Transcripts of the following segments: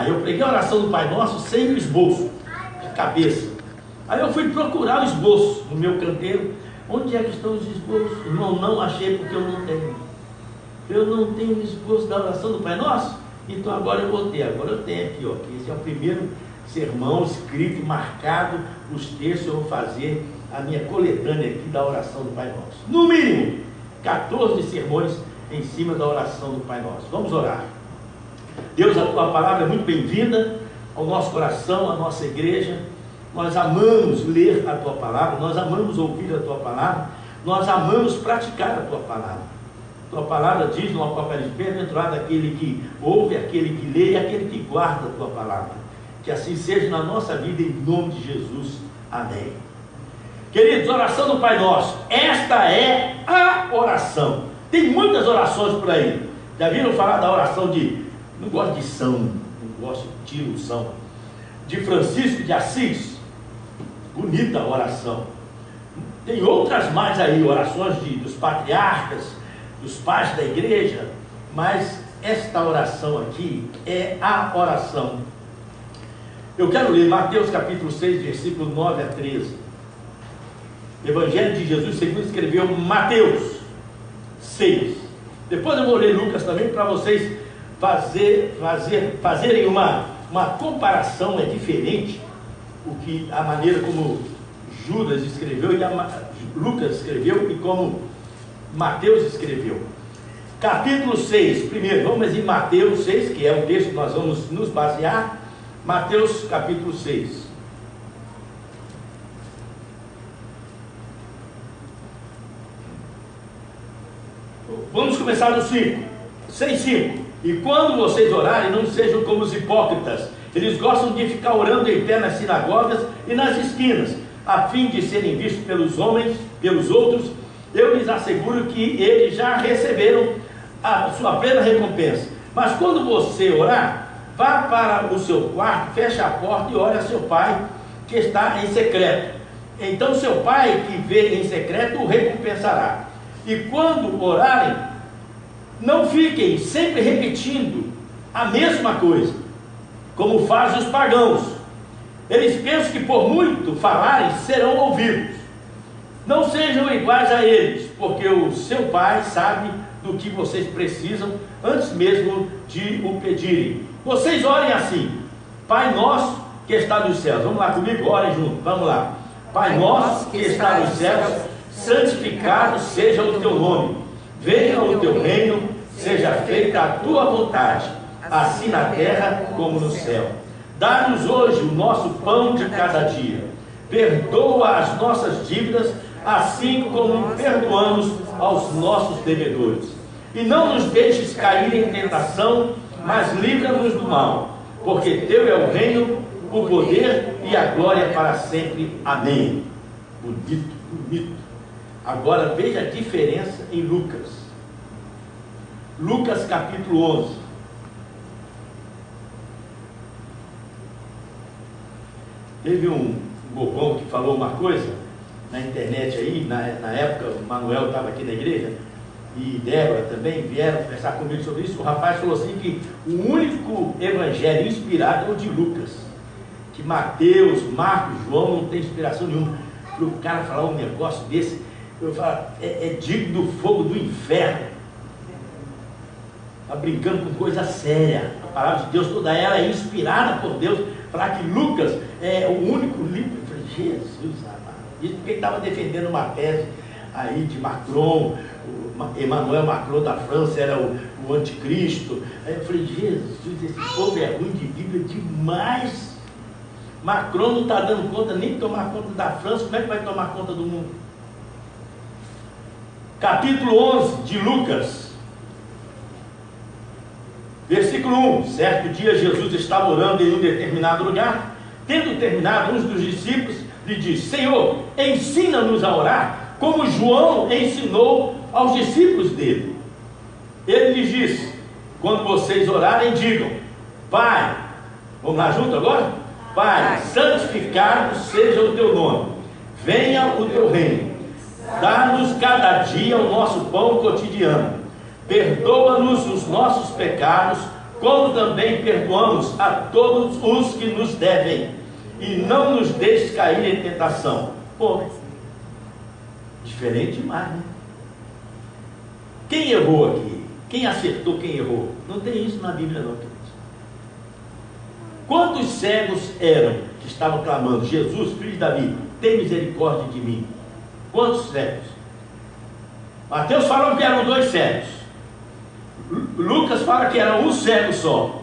terminar. Eu preguei a oração do Pai Nosso sem o esboço, de cabeça. Aí eu fui procurar o esboço no meu canteiro. Onde é que estão os esboços? Irmão, não achei porque eu não tenho. Eu não tenho o esboço da oração do Pai Nosso. Então agora eu vou ter. Agora eu tenho aqui, ó. Esse é o primeiro sermão escrito, marcado, os textos. Eu vou fazer a minha coletânea aqui da oração do Pai Nosso. No mínimo, 14 sermões em cima da oração do Pai Nosso. Vamos orar. Deus, a Tua palavra é muito bem-vinda ao nosso coração, à nossa igreja. Nós amamos ler a Tua palavra, nós amamos ouvir a Tua palavra, nós amamos praticar a Tua palavra. Tua palavra diz no Apocalipse: bem-aventurado aquele que ouve, aquele que lê e aquele que guarda a Tua palavra. Que assim seja na nossa vida, em nome de Jesus. Amém. Queridos, oração do Pai Nosso. Esta é a oração. Tem muitas orações por aí. Já viram falar da oração de... Não gosto de São, não gosto de tiro, São. De Francisco de Assis. Bonita a oração. Tem outras mais aí, orações dos patriarcas, dos pais da igreja, mas esta oração aqui é a oração. Eu quero ler Mateus capítulo 6, versículo 9 a 13. Evangelho de Jesus segundo escreveu Mateus 6. Depois eu vou ler Lucas também, para vocês fazerem uma comparação. É diferente a maneira como Judas escreveu e Lucas escreveu e como Mateus escreveu. Capítulo 6, primeiro, vamos em Mateus 6, que é o texto que nós vamos nos basear. Mateus capítulo 6. Vamos começar no 5. 6:5. E quando vocês orarem, não sejam como os hipócritas. Eles gostam de ficar orando em pé nas sinagogas e nas esquinas, a fim de serem vistos pelos homens, pelos outros. Eu lhes asseguro que eles já receberam a sua plena recompensa. Mas quando você orar, vá para o seu quarto, feche a porta e ore a seu pai que está em secreto. Então seu pai que vê em secreto o recompensará. E quando orarem, não fiquem sempre repetindo a mesma coisa, como fazem os pagãos. Eles pensam que por muito falarem serão ouvidos. Não sejam iguais a eles, porque o seu pai sabe do que vocês precisam antes mesmo de o pedirem. Vocês orem assim: Pai nosso que está nos céus. Vamos lá comigo? Orem junto, vamos lá. Pai nosso que está nos céus, santificado seja o teu nome. Venha o teu reino, seja feita a tua vontade, assim na terra como no céu. Dá-nos hoje o nosso pão de cada dia. Perdoa as nossas dívidas, assim como perdoamos aos nossos devedores. E não nos deixes cair em tentação, mas livra-nos do mal, porque teu é o reino, o poder e a glória para sempre. Amém. Bonito, bonito. Agora veja a diferença em Lucas. Lucas capítulo 11. Teve um bobão que falou uma coisa na internet aí, na época o Manuel estava aqui na igreja, e Débora também vieram conversar comigo sobre isso. O rapaz falou assim que o único evangelho inspirado é o de Lucas, que Mateus, Marcos, João não tem inspiração nenhuma. Para o cara falar um negócio desse, eu falo, é digno do fogo do inferno. Está brincando com coisa séria. A palavra de Deus toda ela é inspirada por Deus. Falar que Lucas é o único livro. Eu falei, Jesus amado. Isso porque ele estava defendendo uma tese aí de Macron. Emmanuel Macron da França era o anticristo. Aí eu falei, Jesus, esse povo é ruim de Bíblia demais. Macron não está dando conta nem de tomar conta da França. Como é que vai tomar conta do mundo? Capítulo 11 de Lucas, versículo 1. Certo dia Jesus estava orando em um determinado lugar. Tendo terminado, um dos discípulos lhe disse: Senhor, ensina-nos a orar, como João ensinou aos discípulos dele. Ele lhes disse: quando vocês orarem, digam: Pai, vamos lá junto agora? Pai, santificado seja o teu nome, venha o teu reino, dá-nos cada dia o nosso pão cotidiano, perdoa-nos os nossos pecados, como também perdoamos a todos os que nos devem, e não nos deixes cair em tentação. Pô, diferente demais, né? Quem errou aqui? Quem acertou, quem errou? Não tem isso na Bíblia não, queridos. Quantos cegos eram que estavam clamando: Jesus, filho de Davi, tem misericórdia de mim? Quantos cegos? Mateus fala que eram 2 cegos. Lucas fala que era um cego só.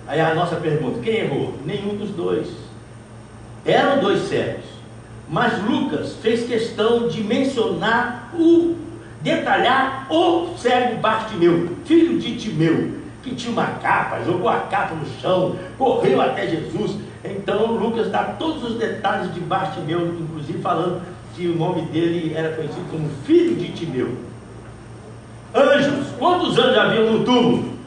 Aí a nossa pergunta: quem errou? Nenhum dos 2. Eram 2 cegos. Mas Lucas fez questão de mencionar, detalhar o cego Bartimeu, filho de Timeu, que tinha uma capa, jogou a capa no chão, correu até Jesus. Então Lucas dá todos os detalhes de Bartimeu, inclusive falando que o nome dele era conhecido como filho de Timeu. Anjos, quantos anjos haviam no túmulo?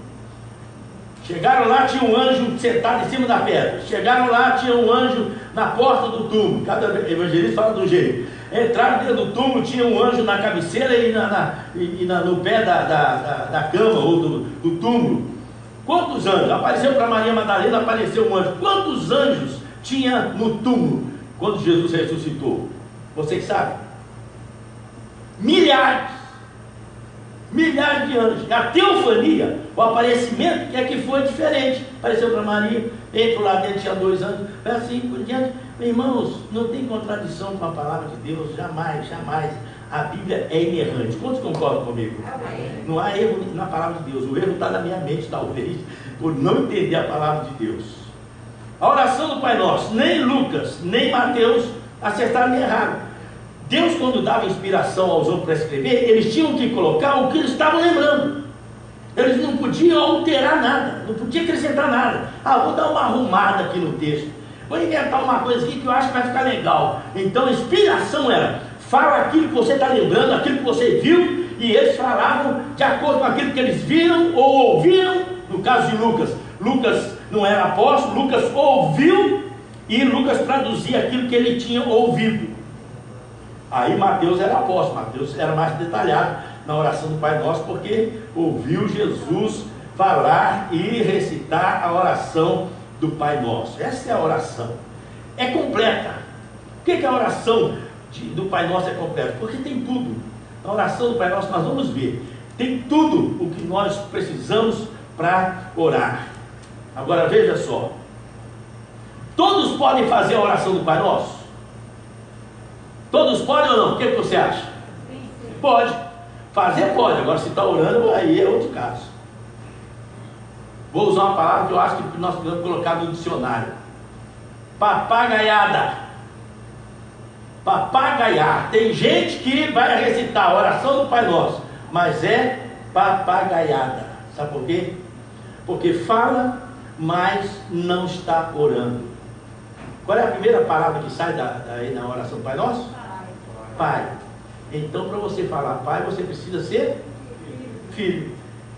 Chegaram lá, tinha um anjo sentado em cima da pedra. Chegaram lá, tinha um anjo na porta do túmulo. Cada evangelista fala do jeito. Entraram dentro do túmulo, tinha um anjo na cabeceira e no pé da cama ou do túmulo. Quantos anjos? Apareceu para Maria Madalena, apareceu um anjo. Quantos anjos tinha no túmulo quando Jesus ressuscitou? Vocês sabem? Milhares de anjos. A teofania, o aparecimento, é que foi diferente. Apareceu para Maria, entrou lá dentro, tinha 2 anjos, assim por diante. Irmãos, não tem contradição com a palavra de Deus, jamais, jamais. A Bíblia é inerrante. Quantos concordam comigo? Amém. Não há erro na palavra de Deus. O erro está na minha mente, talvez, por não entender a palavra de Deus. A oração do Pai Nosso, nem Lucas, nem Mateus acertaram nem erraram. Deus, quando dava inspiração aos homens para escrever, eles tinham que colocar o que eles estavam lembrando. Eles não podiam alterar nada, não podiam acrescentar nada. Vou dar uma arrumada aqui no texto, vou inventar uma coisa aqui que eu acho que vai ficar legal. Então a inspiração era: fala aquilo que você está lembrando, aquilo que você viu. E eles falavam de acordo com aquilo que eles viram ou ouviram. No caso de Lucas, Lucas não era apóstolo, Lucas ouviu e Lucas traduzia aquilo que ele tinha ouvido. Aí Mateus era apóstolo, Mateus era mais detalhado na oração do Pai Nosso, porque ouviu Jesus falar e recitar a oração do Pai Nosso. Essa é a oração, é completa. Por que a oração do Pai Nosso é completa? Porque tem tudo. Na oração do Pai Nosso nós vamos ver, tem tudo o que nós precisamos para orar. Agora veja só, todos podem fazer a oração do Pai Nosso? Todos podem ou não? O que você acha? Pode. Fazer pode. Agora se está orando, aí é outro caso. Vou usar uma palavra que eu acho que nós podemos colocar no dicionário: papagaiada. Papagaiar. Tem gente que vai recitar a oração do Pai Nosso, mas é papagaiada. Sabe por quê? Porque fala, mas não está orando. Qual é a primeira palavra que sai daí na oração do Pai Nosso? Pai. Então, para você falar Pai, você precisa ser filho.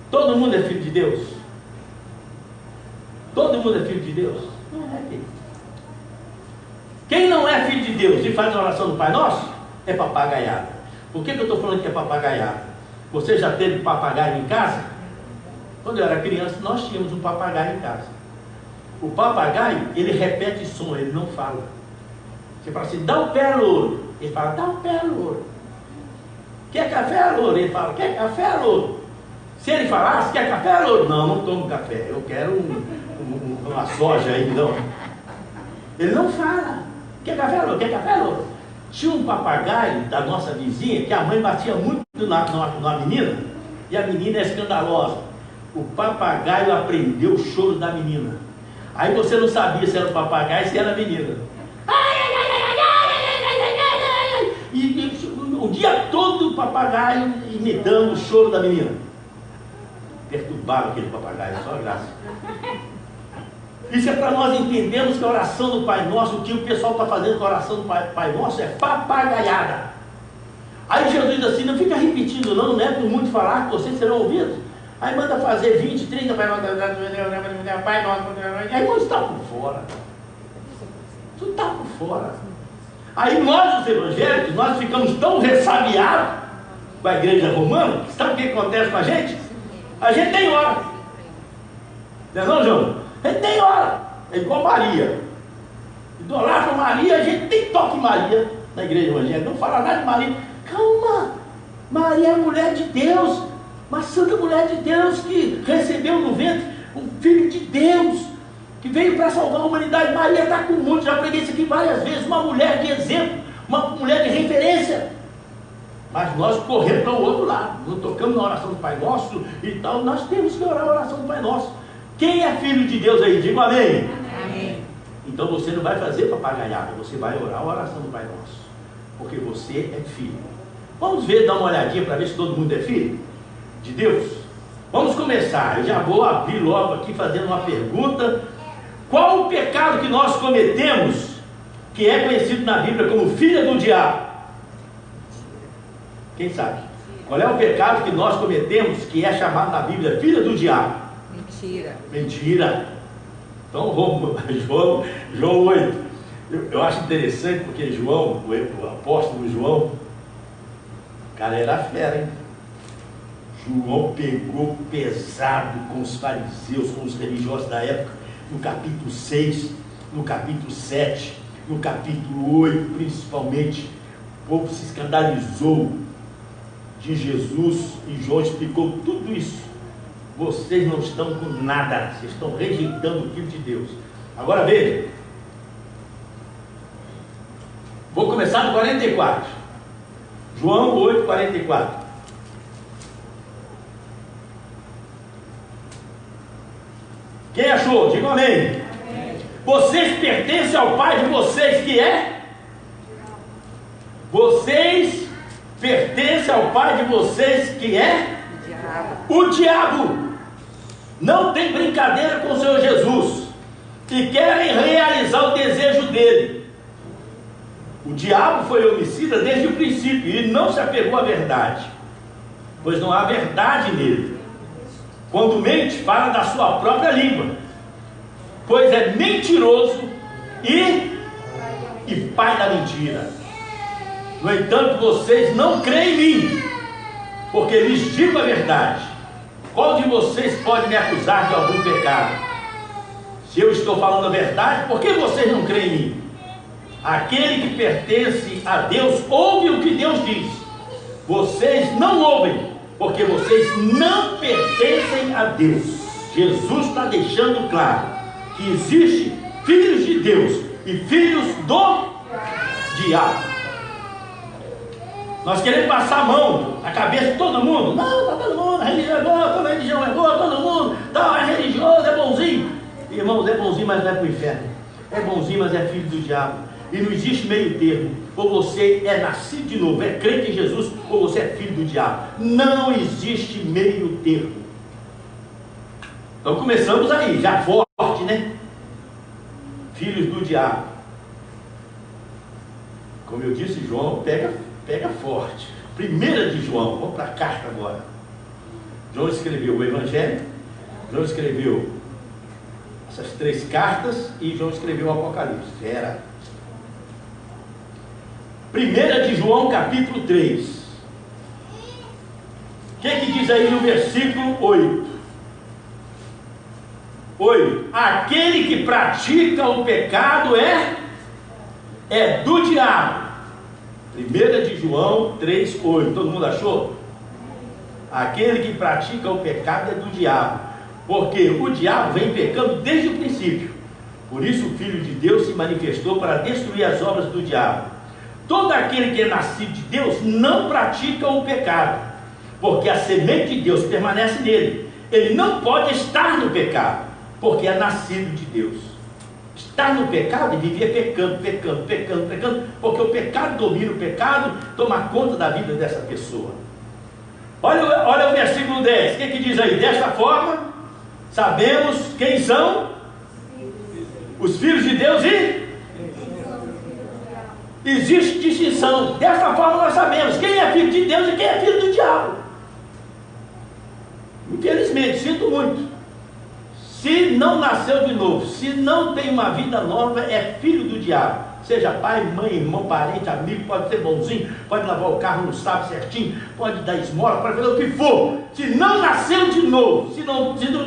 Todo mundo é filho de Deus? Todo mundo é filho de Deus? Não é, filho. Quem não é filho de Deus e faz a oração do Pai Nosso é papagaiada. Por que eu estou falando que é papagaiada? Você já teve papagaio em casa? Quando eu era criança, nós tínhamos um papagaio em casa. O papagaio, ele repete som, ele não fala. Você fala assim: dá o pé, louro. Ele fala: dá o pé, louro. Quer café, louro? Ele fala: quer café, louro? Se ele falasse: quer café, louro? Não, não tomo café, eu quero uma soja aí, não. Ele não fala: quer café, louro? Quer café, louro? Tinha um papagaio da nossa vizinha que a mãe batia muito na menina, e a menina é escandalosa. O papagaio aprendeu o choro da menina. Aí você não sabia se era o papagaio, se era a menina. E o dia todo o papagaio imitando o choro da menina. Perturbava aquele papagaio, só graça. Isso é para nós entendermos que a oração do Pai Nosso, o que o pessoal está fazendo com a oração do Pai Nosso é papagaiada. Aí Jesus diz assim: não fica repetindo não é por muito falar que vocês serão ouvidos. Aí manda fazer 20, 30, Pai Nosso, aí nós está por fora. Tudo está por fora. Aí nós, os evangélicos, nós ficamos tão ressabiados com a igreja romana, que sabe o que acontece com a gente? A gente nem ora. Não é não, João? A gente nem ora. É igual Maria. Idolatra Maria, a gente nem toca em Maria na igreja evangélica. Não fala nada de Maria. Calma! Maria é mulher de Deus. Uma santa mulher de Deus que recebeu no ventre um filho de Deus, que veio para salvar a humanidade. Maria está com o mundo, já preguei isso aqui várias vezes. Uma mulher de exemplo, uma mulher de referência. Mas nós corremos para o outro lado, não tocamos na oração do Pai Nosso e tal. Nós temos que orar a oração do Pai Nosso. Quem é filho de Deus aí? Diga amém. Amém. Então você não vai fazer papagaiada, você vai orar a oração do Pai Nosso, porque você é filho. Vamos ver, dar uma olhadinha para ver se todo mundo é filho de Deus. Vamos começar. Eu já vou abrir logo aqui fazendo uma pergunta. Qual o pecado que nós cometemos que é conhecido na Bíblia como filha do diabo? Quem sabe? Qual é o pecado que nós cometemos que é chamado na Bíblia filha do diabo? Mentira. Mentira. Então vamos, João 8. Eu acho interessante porque João, o apóstolo João, o cara era fera, hein? João pegou pesado com os fariseus, com os religiosos da época, no capítulo 6, no capítulo 7, no capítulo 8, principalmente. O povo se escandalizou de Jesus e João explicou tudo isso. Vocês não estão com nada, vocês estão rejeitando o Filho de Deus. Agora veja, vou começar no 44, João 8, 44. Quem achou? Diga amém. Amém. Vocês pertencem ao pai de vocês, que é? Vocês pertencem ao pai de vocês, que é? O diabo. O diabo. Não tem brincadeira com o Senhor Jesus e querem realizar o desejo dele. O diabo foi homicida desde o princípio e não se apegou à verdade, pois não há verdade nele. Quando mente, fala da sua própria língua, pois é mentiroso e pai da mentira. No entanto, vocês não creem em mim, porque lhes digo a verdade. Qual de vocês pode me acusar de algum pecado? Se eu estou falando a verdade, por que vocês não creem em mim? Aquele que pertence a Deus ouve o que Deus diz. Vocês não ouvem, porque vocês não pertencem a Deus. Jesus está deixando claro que existe filhos de Deus e filhos do diabo. Nós queremos passar a mão na cabeça de todo mundo. Não, está todo mundo, a religião é boa, toda religião é boa, todo mundo, não, é religioso, é bonzinho. Irmãos, é bonzinho, mas não é para o inferno. É bonzinho, mas é filho do diabo. E não existe meio termo. Ou você é nascido de novo, é crente em Jesus, ou você é filho do diabo. Não existe meio termo. Então começamos aí, já forte, né? Filhos do diabo. Como eu disse, João pega forte. Primeira de João, vamos para a carta agora. João escreveu o Evangelho, João escreveu essas 3 cartas e João escreveu o Apocalipse. Era. Primeira de João, capítulo 3. O que diz aí no versículo 8? 8. Aquele que pratica o pecado é do diabo. Primeira de João 3, 8. Todo mundo achou? Aquele que pratica o pecado é do diabo, porque o diabo vem pecando desde o princípio. Por isso o Filho de Deus se manifestou para destruir as obras do diabo. Todo aquele que é nascido de Deus não pratica o pecado, porque a semente de Deus permanece nele. Ele não pode estar no pecado, porque é nascido de Deus. Estar no pecado e viver pecando, porque o pecado domina o pecado, toma conta da vida dessa pessoa. Olha o versículo 10, o que diz aí? Desta forma, sabemos quem são os filhos de Deus e existe distinção. Dessa forma nós sabemos quem é filho de Deus e quem é filho do diabo. Infelizmente, sinto muito. Se não nasceu de novo, se não tem uma vida nova, é filho do diabo. seja pai, mãe, irmão, parente, amigo, pode ser bonzinho, pode lavar o carro no sábado certinho, pode dar esmola, pode fazer o que for. Se não nasceu de novo,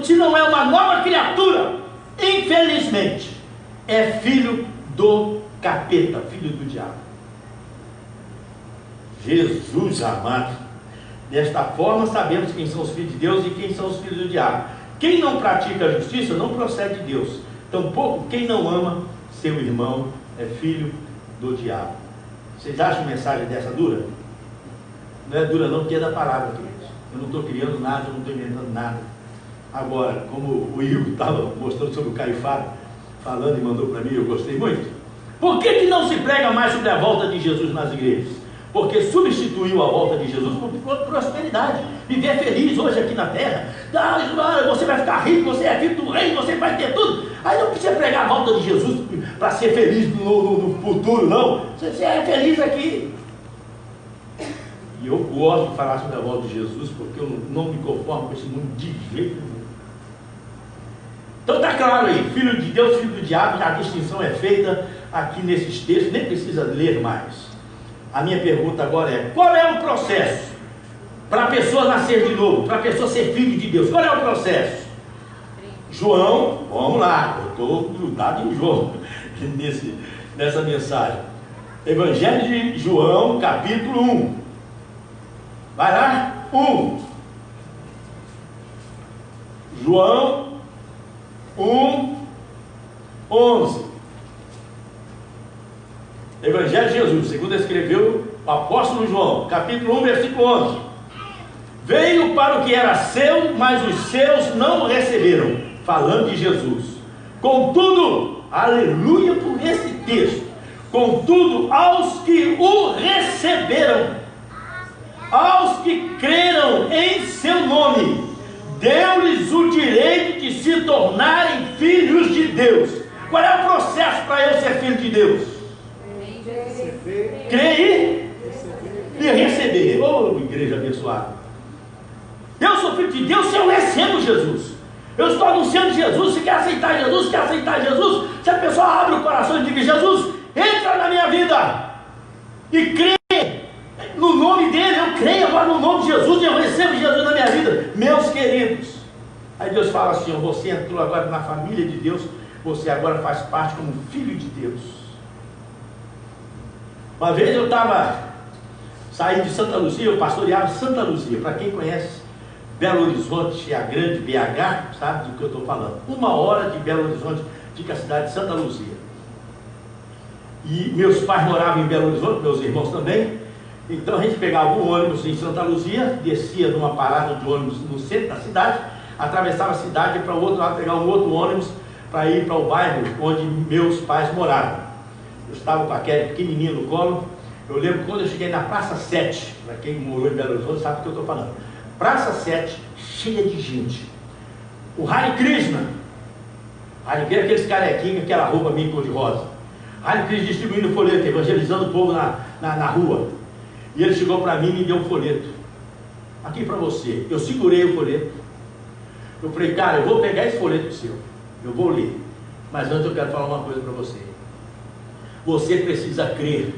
se não é uma nova criatura, infelizmente, é filho do capeta, filho do diabo. Jesus amado, desta forma sabemos quem são os filhos de Deus e quem são os filhos do diabo. Quem não pratica a justiça não procede de Deus, tampouco quem não ama seu irmão é filho do diabo. Vocês acham mensagem dessa dura? Não é dura não, porque é da palavra, queridos. Eu não estou criando nada, eu não estou inventando nada. Agora, como o Igor estava mostrando sobre o Caifás, falando e mandou para mim, eu gostei muito. Por que não se prega mais sobre a volta de Jesus nas igrejas? Porque substituiu a volta de Jesus por prosperidade, viver feliz hoje aqui na terra. Você vai ficar rico, você é filho do rei, você vai ter tudo. Aí não precisa pregar a volta de Jesus para ser feliz no futuro, não. Você é feliz aqui. E eu gosto de falar sobre a volta de Jesus, porque eu não me conformo com esse mundo de jeito nenhum. Então está claro aí, filho de Deus, filho do diabo, a distinção é feita aqui nesses textos, nem precisa ler mais. A minha pergunta agora é: qual é o processo para a pessoa nascer de novo, para a pessoa ser filho de Deus? Qual é o processo? João, vamos lá, eu estou grudado em João nessa mensagem. Evangelho de João, capítulo 1. Vai lá, 1. João 1, 11. Evangelho de Jesus, segundo escreveu o apóstolo João, capítulo 1, versículo 11. Veio para o que era seu, mas os seus não o receberam. Falando de Jesus. Contudo, aleluia por esse texto. Contudo, aos que o receberam, aos que creram em seu nome, deu-lhes o direito de se tornarem filhos de Deus. Qual é o processo para eu ser filho de Deus? Crer e receber. Oh, igreja abençoada. Eu sou filho de Deus se eu recebo Jesus. Eu estou anunciando Jesus. Se quer aceitar Jesus, quer aceitar Jesus. Se a pessoa abre o coração e diz: Jesus, entra na minha vida e crê no nome dele. Eu creio agora no nome de Jesus e eu recebo Jesus na minha vida. Meus queridos, aí Deus fala assim: você entrou agora na família de Deus. Você agora faz parte como filho de Deus. Uma vez eu estava saindo de Santa Luzia, eu pastoreava Santa Luzia. Para quem conhece Belo Horizonte, a grande BH, sabe do que eu estou falando. 1 hora de Belo Horizonte fica a cidade de Santa Luzia. E meus pais moravam em Belo Horizonte, meus irmãos também. Então a gente pegava um ônibus em Santa Luzia, descia numa parada de ônibus no centro da cidade, atravessava a cidade e para o outro lado pegar um outro ônibus para ir para o bairro onde meus pais moravam. Eu estava com aquele pequenininho no colo. Eu lembro quando eu cheguei na Praça 7, para quem morou em Belo Horizonte sabe do que eu estou falando. Praça 7, cheia de gente. O Hare Krishna, aqueles carequinhos, aquela roupa meio cor-de-rosa. Hare Krishna distribuindo folheto, evangelizando o povo na rua. E ele chegou para mim e me deu um folheto. Aqui para você. Eu segurei o folheto. Eu falei: cara, eu vou pegar esse folheto seu. Eu vou ler. Mas antes eu quero falar uma coisa para você. Você precisa crer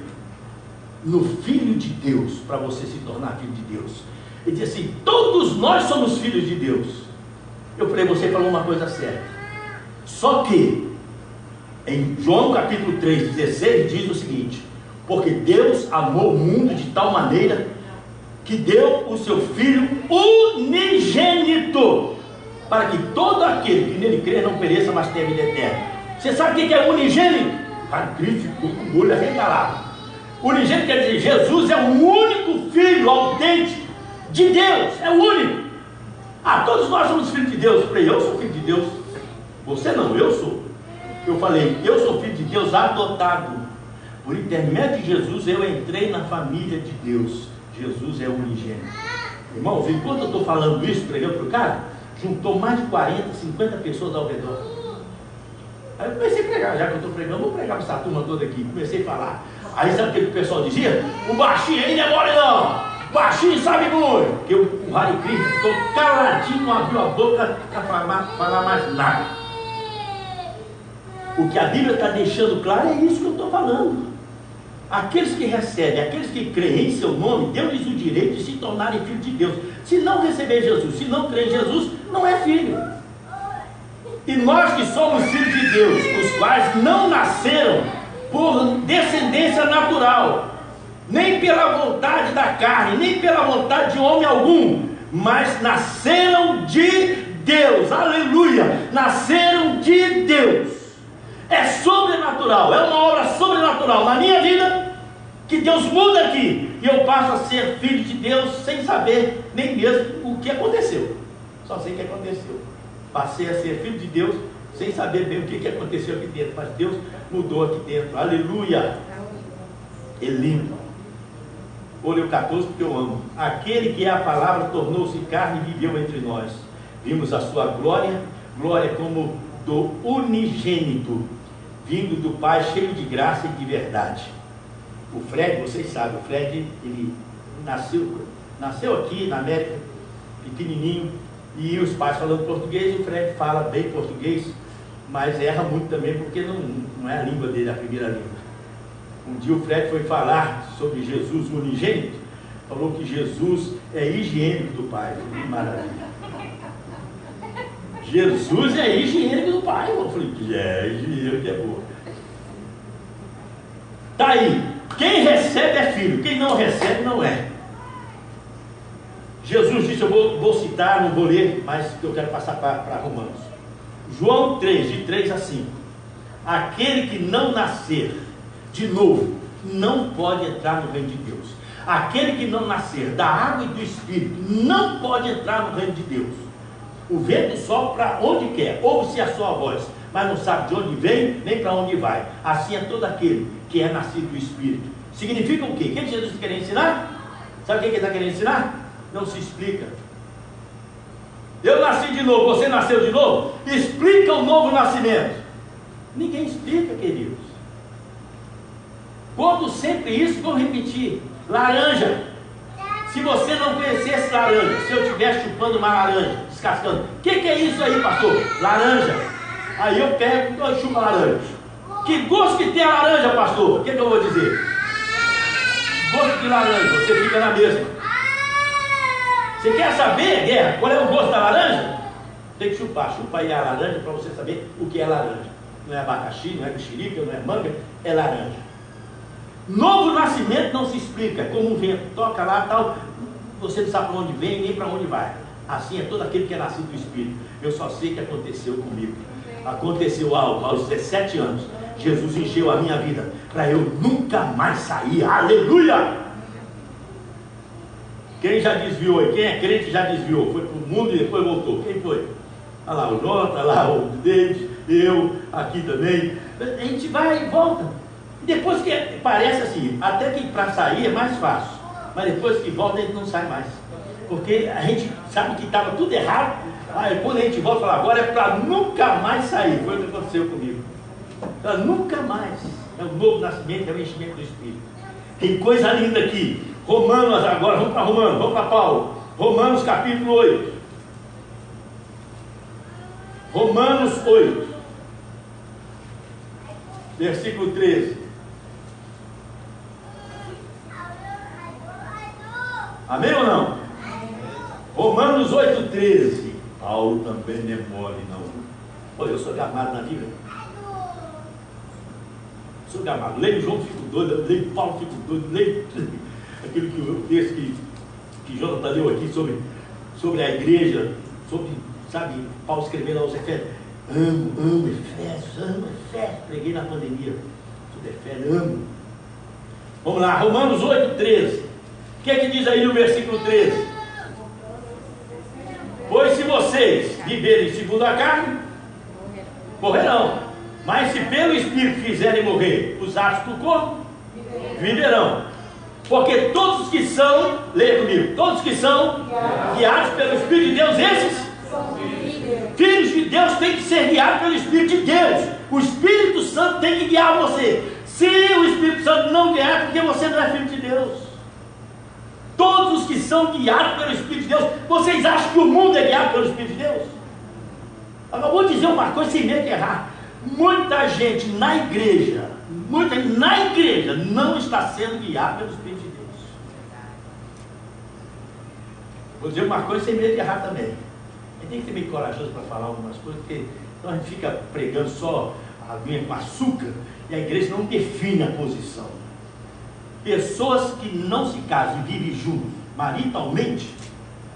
no Filho de Deus para você se tornar filho de Deus. Ele diz assim: todos nós somos filhos de Deus. Eu falei: você falou uma coisa certa. Só que em João capítulo 3, 16 diz o seguinte: porque Deus amou o mundo de tal maneira que deu o seu Filho unigênito, para que todo aquele que nele crê não pereça, mas tenha vida eterna. Você sabe o que é unigênito? Cristo ficou com o olho arregalado. Unigênito quer dizer: Jesus é o único Filho autêntico de Deus, é o único. Todos nós somos filhos de Deus. Eu falei: eu sou filho de Deus. Você não, eu sou. Eu falei: eu sou filho de Deus adotado. Por intermédio de Jesus eu entrei na família de Deus. Jesus é o unigênito. Irmãos, enquanto eu estou falando isso, pregando para o cara, juntou mais de 40, 50 pessoas ao redor. Aí eu comecei a pregar. Já que eu estou pregando, vou pregar para essa turma toda aqui. Comecei a falar. Aí sabe o que o pessoal dizia? O baixinho aí não é mole não. O baixinho sabe muito. Porque o Hare Krishna ficou caladinho, não abriu a boca para falar mais nada. O que a Bíblia está deixando claro é isso que eu estou falando. Aqueles que recebem, aqueles que creem em seu nome, deu-lhes o direito de se tornarem filhos de Deus. Se não receber Jesus, se não crer em Jesus, não é filho. E nós que somos filhos de Deus, os quais não nasceram por descendência natural, nem pela vontade da carne, nem pela vontade de homem algum, mas nasceram de Deus, aleluia, nasceram de Deus. É sobrenatural, é uma obra sobrenatural na minha vida, que Deus muda aqui, e eu passo a ser filho de Deus, sem saber nem mesmo o que aconteceu, só sei o que aconteceu, passei a ser filho de Deus, sem saber bem o que aconteceu aqui dentro, mas Deus mudou aqui dentro, aleluia. É lindo. Olha o 14, porque eu amo. Aquele que é a palavra tornou-se carne e viveu entre nós. Vimos a sua glória, glória como do unigênito, vindo do Pai, cheio de graça e de verdade. O Fred, vocês sabem, o Fred, ele nasceu aqui na América, pequenininho, e os pais falando português, e o Fred fala bem português, mas erra muito também, porque não é a língua dele, a primeira língua. Um dia o Fred foi falar sobre Jesus, o unigênito, falou que Jesus é higiênico do Pai. Que maravilha! Jesus é higiênico do Pai. Eu falei, higiênico é boa. Está aí, quem recebe é filho, quem não recebe não é. Jesus disse, eu vou citar, não vou ler, mas eu quero passar para Romanos. João 3, de 3 a 5. Aquele que não nascer de novo não pode entrar no reino de Deus. Aquele que não nascer da água e do Espírito não pode entrar no reino de Deus. O vento sopra onde quer, ouve-se a sua voz, mas não sabe de onde vem, nem para onde vai. Assim é todo aquele que é nascido do Espírito. Significa o quê? O que Jesus está querendo ensinar? Sabe o que ele está querendo ensinar? Não se explica. Eu nasci de novo, você nasceu de novo? Explica o novo nascimento. Ninguém explica, queridos. Quando sempre isso, vou repetir. Laranja. Se você não conhecesse laranja, se eu estivesse chupando uma laranja, descascando, o que é isso aí, pastor? Laranja. Aí eu pego e chupo a laranja. Que gosto que tem a laranja, pastor? O que eu vou dizer? Gosto de laranja, você fica na mesma. Você quer saber, Guerra, qual é o gosto da laranja? Tem que chupar, chupa aí a laranja para você saber o que é laranja. Não é abacaxi, não é mexerica, não é manga, é laranja. Novo nascimento não se explica, como um vento, toca lá tal, você não sabe para onde vem nem para onde vai. Assim é todo aquele que é nascido do Espírito. Eu só sei que aconteceu comigo. Aconteceu algo aos 17 anos. Jesus encheu a minha vida para eu nunca mais sair. Aleluia! Quem já desviou aí? Quem é crente já desviou? Foi para o mundo e depois voltou. Quem foi? Olha lá o Jota, lá o David, eu, aqui também. A gente vai e volta. Depois que parece assim, até que para sair é mais fácil, mas depois que volta a gente não sai mais, porque a gente sabe que estava tudo errado. Aí quando a gente volta, fala, agora é para nunca mais sair. Foi o que aconteceu comigo, para nunca mais. É o novo nascimento, é o enchimento do Espírito. Tem coisa linda aqui. Romanos agora, vamos para Romanos, vamos para Paulo. Romanos capítulo 8. Romanos 8, versículo 13. Amém ou não? Romanos 8, 13. Paulo também não é mole, não. Olha, eu sou gamado na Bíblia. Sou gamado. Leio João, fico doido. Leio Paulo, fico doido. Leio aquilo que o texto que Jonathan leu aqui sobre a igreja, sobre, sabe, Paulo escrevendo aos Efésios. Amo Efésios. Preguei na pandemia sobre Efésios, amo. Vamos lá, Romanos 8, 13. O que é que diz aí no versículo 13? Pois se vocês viverem segundo a carne, morrerão. Mas se pelo Espírito fizerem morrer os atos do corpo, viverão. Porque todos os que são, leia comigo, todos que são guiados pelo Espírito de Deus, esses filhos de Deus têm que ser guiados pelo Espírito de Deus. O Espírito Santo tem que guiar você. Se o Espírito Santo não guiar, é porque você não é filho de Deus. Todos os que são guiados pelo Espírito de Deus. Vocês acham que o mundo é guiado pelo Espírito de Deus? Agora vou dizer uma coisa sem medo de errar. Muita gente na igreja não está sendo guiada pelo Espírito de Deus. Vou dizer uma coisa sem medo de errar também. A gente tem que ser meio corajoso para falar algumas coisas, porque senão a gente fica pregando só aguinha com açúcar e a igreja não define a posição. Pessoas que não se casam e vivem juntos maritalmente,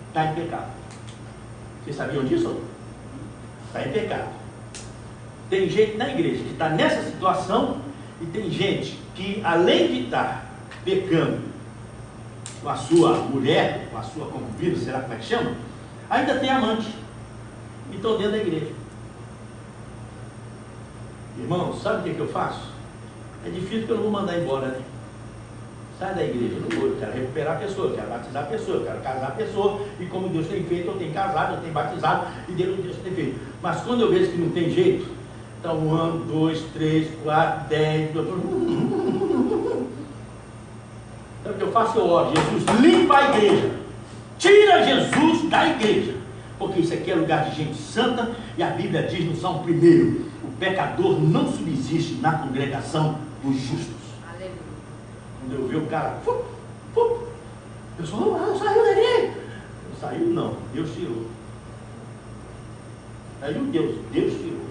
está em pecado. Vocês sabiam disso? Está em pecado. Tem gente na igreja que está nessa situação e tem gente que, além de estar pecando com a sua mulher, com a sua concubina, será como é que chama? Ainda tem amante e estão dentro da igreja. Irmão, sabe o que eu faço? É difícil porque eu não vou mandar embora, né? Sai da igreja, eu não vou, eu quero recuperar a pessoa, eu quero batizar a pessoa, eu quero casar a pessoa, e como Deus tem feito, eu tenho casado, eu tenho batizado, e Deus tem feito. Mas quando eu vejo que não tem jeito, então 1, 2, 3, 4, 10, então o que eu faço? Eu oro, Jesus, limpa a igreja, tira Jesus da igreja, porque isso aqui é lugar de gente santa, e a Bíblia diz no Salmo 1, o pecador não subsiste na congregação dos justos. Quando eu vi o cara, eu sou, saiu da igreja. Não saiu não, Deus tirou. Saiu Deus tirou.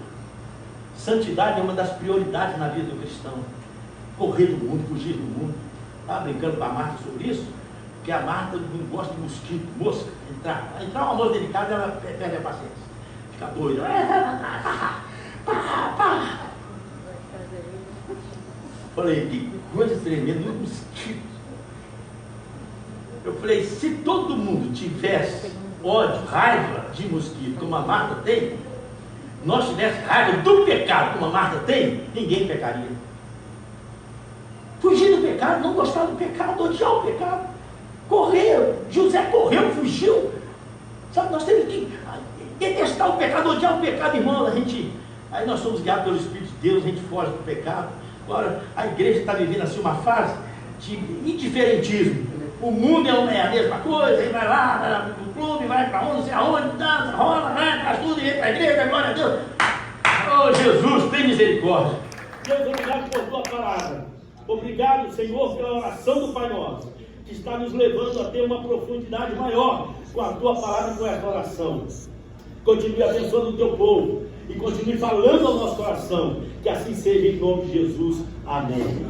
Santidade é uma das prioridades na vida do cristão. Correr do mundo, fugir do mundo. Estava brincando com a Marta sobre isso, porque a Marta não gosta de mosquito, mosca, entrar uma mosca delicada, ela perde a paciência. Fica doida. Falei, que coisa tremenda, um mosquito. Eu falei, se todo mundo tivesse ódio, raiva de mosquito, como a Marta tem, nós tivéssemos raiva do pecado, como a Marta tem, ninguém pecaria. Fugir do pecado, não gostar do pecado, odiar o pecado. Correr, José correu, fugiu. Sabe, nós temos que detestar o pecado, odiar o pecado, irmão. Aí nós somos guiados pelo Espírito de Deus, a gente foge do pecado. Agora, a igreja está vivendo assim uma fase de indiferentismo. O mundo é a mesma coisa, ele vai lá, vai pro clube, vai para onde, não sei aonde, dança, rola, vai, faz tudo, e vem para a igreja, glória a Deus. Oh Jesus, tem misericórdia. Deus, obrigado por tua palavra. Obrigado, Senhor, pela oração do Pai Nosso, que está nos levando a ter uma profundidade maior com a tua palavra e com essa oração. Continue abençoando o teu povo e continue falando ao nosso coração. Que assim seja em nome de Jesus. Amém.